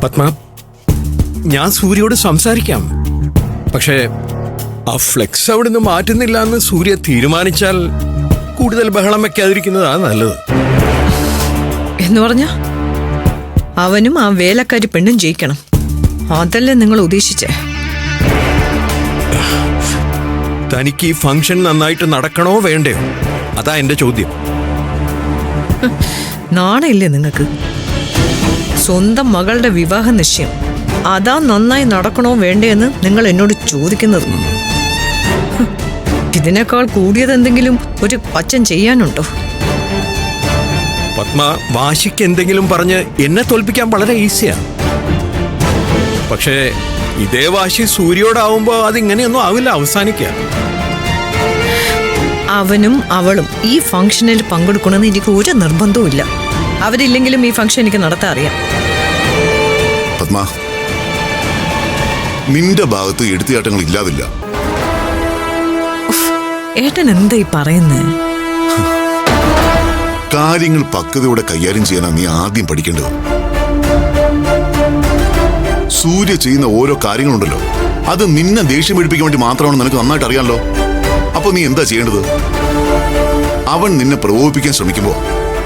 പത്മ, ഞാൻ സൂര്യയോട് സംസാരിക്കാം. പക്ഷേ ആ ഫ്ലെക്സ് അവിടുന്ന് മാറ്റുന്നില്ല എന്ന് സൂര്യ തീരുമാനിച്ചാൽ കൂടുതൽ ബഹളം വെക്കാതിരിക്കുന്നതാണ് നല്ലത്. എന്ന് പറഞ്ഞ അവനും ആ വേലക്കാരി പെണ്ണും ജയിക്കണം, അതല്ലേ നിങ്ങൾ ഉദ്ദേശിച്ചേ? തനിക്ക് ഈ ഫംഗ്ഷൻ നന്നായിട്ട് നടക്കണോ വേണ്ടയോ, അതാ എന്റെ ചോദ്യം. നാണയില്ലേ നിങ്ങൾക്ക്? സ്വന്തം മകളുടെ വിവാഹ നിശ്ചയം അതാ നന്നായി നടക്കണോ വേണ്ടേന്ന് നിങ്ങൾ എന്നോട് ചോദിക്കുന്നത്. ഇതിനേക്കാൾ കൂടിയതെന്തെങ്കിലും ഒരു അച്ഛൻ ചെയ്യാനുണ്ടോ? പത്മ, വാശിക്ക് എന്തെങ്കിലും പറഞ്ഞ് എന്നെ തോൽപ്പിക്കാൻ വളരെ ഈസിയാ. പക്ഷേ ഇതേ വാശി സൂര്യയോടാവുമ്പോ അതിങ്ങനെയൊന്നും ആവില്ല അവസാനിക്കുക. അവനും അവളും ഈ ഫംഗ്ഷനിൽ പങ്കെടുക്കണമെന്ന് എനിക്ക് ഒരു നിർബന്ധവും ഇല്ല. അവരില്ലെങ്കിലും ഈ ഫംഗ്ഷൻ എനിക്ക് നടത്താൻ അറിയാം. പത്മ, നിന്റെ ഭാഗത്ത് എടുത്തിയാട്ടങ്ങൾ ഇല്ലാതില്ല. ഏട്ടൻ എന്താ ഈ പറയുന്നേ? കാര്യങ്ങൾ പക്വതയോടെ കൈകാര്യം ചെയ്യാനാണ് നീ ആദ്യം പഠിക്കേണ്ടത്. സൂര്യ ചെയ്യുന്ന ഓരോ കാര്യങ്ങളുണ്ടല്ലോ, അത് നിന്നെ ദേഷ്യം പിടിപ്പിക്കാൻ വേണ്ടി മാത്രമാണ് നിനക്ക് നന്നായിട്ട് അറിയാമല്ലോ. അപ്പൊ നീ എന്താ ചെയ്യേണ്ടത്? അവൻ നിന്നെ പ്രകോപിപ്പിക്കാൻ ശ്രമിക്കുമ്പോ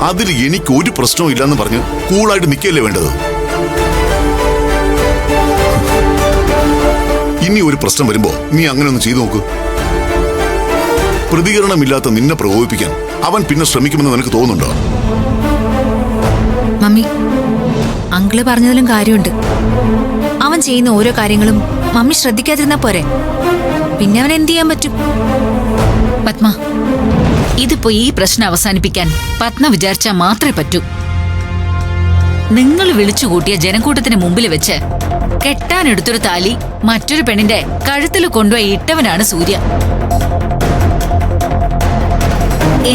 അതിൽ എനിക്ക് ഒരു പ്രശ്നവും ഇല്ലെന്ന് പറഞ്ഞ് കൂളായിട്ട് നിൽക്കല്ലേ വേണ്ടത്. ഇനി ഒരു പ്രശ്നം വരുമ്പോ നീ അങ്ങനെ ഒന്ന് ചെയ്തു നോക്ക്. പ്രതികരണമില്ലാത്ത നിന്നെ പ്രകോപിപ്പിക്കാൻ അവൻ പിന്നെ ശ്രമിക്കുമെന്ന് നിനക്ക് തോന്നുന്നുണ്ടോ? മമ്മി, അങ്കിള് പറഞ്ഞതിലും കാര്യമുണ്ട്. അവൻ ചെയ്യുന്ന ഓരോ കാര്യങ്ങളും മമ്മി ശ്രദ്ധിക്കാതിരുന്നാ പോരെ, പിന്നെ അവൻ എന്ത് ചെയ്യാൻ പറ്റും? പത്മ, ഇതിപ്പോ ഈ പ്രശ്നം അവസാനിപ്പിക്കാൻ പത്മ വിചാരിച്ചാൽ മാത്രമേ പറ്റൂ. നിങ്ങൾ വിളിച്ചുകൂട്ടിയ ജനക്കൂട്ടത്തിന് മുമ്പിൽ വെച്ച് കെട്ടാനെടുത്തൊരു താലി മറ്റൊരു പെണ്ണിന്റെ കഴുത്തിൽ കൊണ്ടുപോയി ഇട്ടവനാണ് സൂര്യ.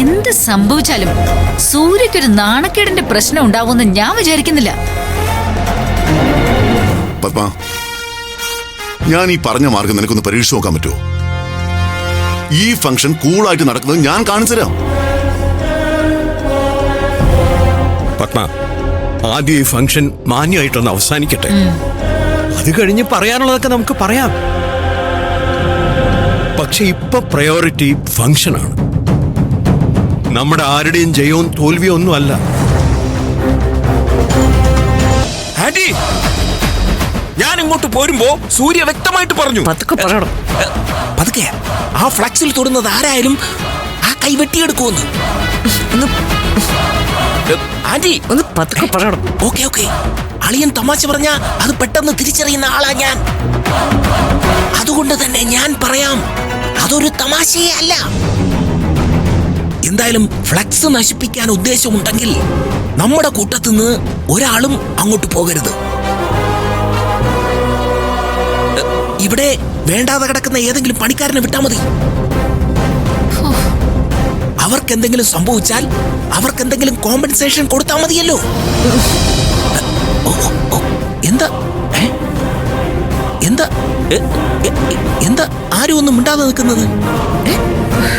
എന്ത് സംഭവിച്ചാലും സൂര്യക്കൊരു നാണക്കേടിന്റെ പ്രശ്നം ഉണ്ടാവുമെന്ന് ഞാൻ വിചാരിക്കുന്നില്ല. പത്മ, ഞാൻ ഈ പറഞ്ഞ മാർഗം നിനക്കൊന്ന് പരീക്ഷിച്ചു നോക്കാൻ പറ്റുമോ? ഈ ഫംഗ്ഷൻ കൂളായിട്ട് നടക്കുന്നത് ഞാൻ കാണിച്ചു തരാം. പത്മ, ആദ്യം ഈ ഫംഗ്ഷൻ മാന്യമായിട്ടൊന്ന് അവസാനിക്കട്ടെ. അത് കഴിഞ്ഞ് പറയാനുള്ളതൊക്കെ നമുക്ക് പറയാം. പക്ഷെ ഇപ്പൊ പ്രയോറിറ്റി ഫംഗ്ഷനാണ്. നമ്മുടെ ആരുടെയും ജയവും തോൽവിയോ ഒന്നും അല്ല. ആന്റി, ഞാൻ ഇങ്ങോട്ട് പോരുമ്പോ സൂര്യ വ്യക്തമായിട്ട് പറഞ്ഞു, പതുക്കെ പറയണം. പതുക്കെ, ആ ഫ്ലക്സിൽ തൊടുന്നത് ആരായാലും ആ കൈ വെട്ടിയെടുക്കുമെന്ന്. ആന്റി ഒന്ന് പതുക്കെ പറയണം. ഓക്കെ ഓക്കെ, അളിയൻ തമാശ പറഞ്ഞ അത് പെട്ടെന്ന് തിരിച്ചറിയുന്ന ആളാ ഞാൻ. അതുകൊണ്ട് തന്നെ ഞാൻ പറയാം, അതൊരു തമാശയേ അല്ല. എന്തായാലും ഫ്ലക്സ് നശിപ്പിക്കാൻ ഉദ്ദേശമുണ്ടെങ്കിൽ നമ്മുടെ കൂട്ടത്തിന്ന് ഒരാളും അങ്ങോട്ട് പോകരുത്. ഇവിടെ വേണ്ടാതെ കിടക്കുന്ന ഏതെങ്കിലും പണിക്കാരനെ വിട്ടാ മതി. അവർക്കെന്തെങ്കിലും സംഭവിച്ചാൽ അവർക്കെന്തെങ്കിലും കോമ്പൻസേഷൻ കൊടുത്താൽ മതിയല്ലോ. എന്താ എന്താ എന്താ ആരും ഒന്നും മിണ്ടാതെ നിൽക്കുന്നത്?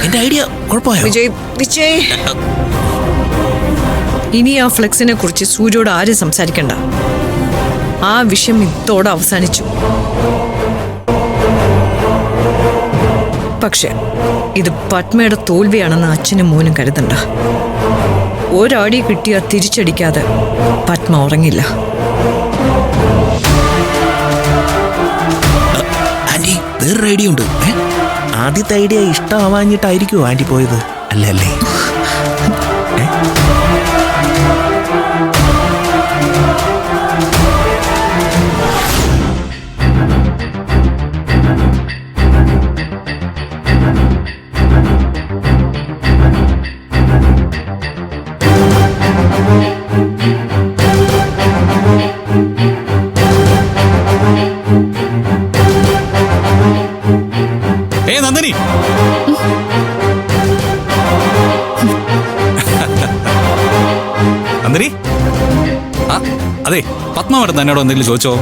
എന്റെ ഐഡിയ കുഴപ്പമായോ? വിജയ്, ഇനി ആ ഫ്ലെക്സിനെ കുറിച്ച് സൂര്യയോട് ആരും സംസാരിക്കണ്ട. ആ വിഷയം ഇതോടെ അവസാനിച്ചു. പക്ഷെ ഇത് പത്മയുടെ തോൽവിയാണെന്ന് അച്ഛനും മോനും കരുതണ്ട. ഒരടി കിട്ടിയാൽ തിരിച്ചടിക്കാതെ പത്മ ഉറങ്ങില്ല. ആന്റി, വേറൊരു ഐഡിയ ഉണ്ട്. ആദ്യത്തെ ഐഡിയ ഇഷ്ടമാവാഞ്ഞിട്ടായിരിക്കുമോ ആന്റി പോയത്? അല്ലേ? നന്ദിനി, നന്ദിനി, അതെ, പത്മ മേഡം എന്നോട് എന്തെങ്കിലും ചോദിച്ചോ?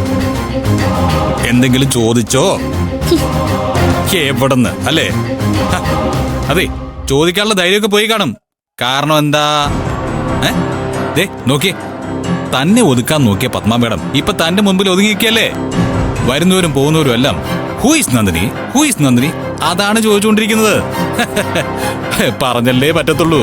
എന്തെങ്കിലും ചോദിച്ചോ? എവിടെന്ന് അല്ലേ? അതെ, ചോദിക്കാനുള്ള ധൈര്യമൊക്കെ പോയി കാണും. കാരണം എന്താ? ദേ നോക്കിയേ, തന്നെ ഒതുക്കാൻ നോക്കിയ പത്മ മേഡം ഇപ്പൊ തന്റെ മുമ്പിൽ ഒതുങ്ങിക്കല്ലേ. വരുന്നവരും പോകുന്നവരും എല്ലാം who is Nandini, who is Nandini, അതാണ് ചോദിച്ചുകൊണ്ടിരിക്കുന്നത്. പറഞ്ഞല്ലേ പറ്റത്തുള്ളൂ.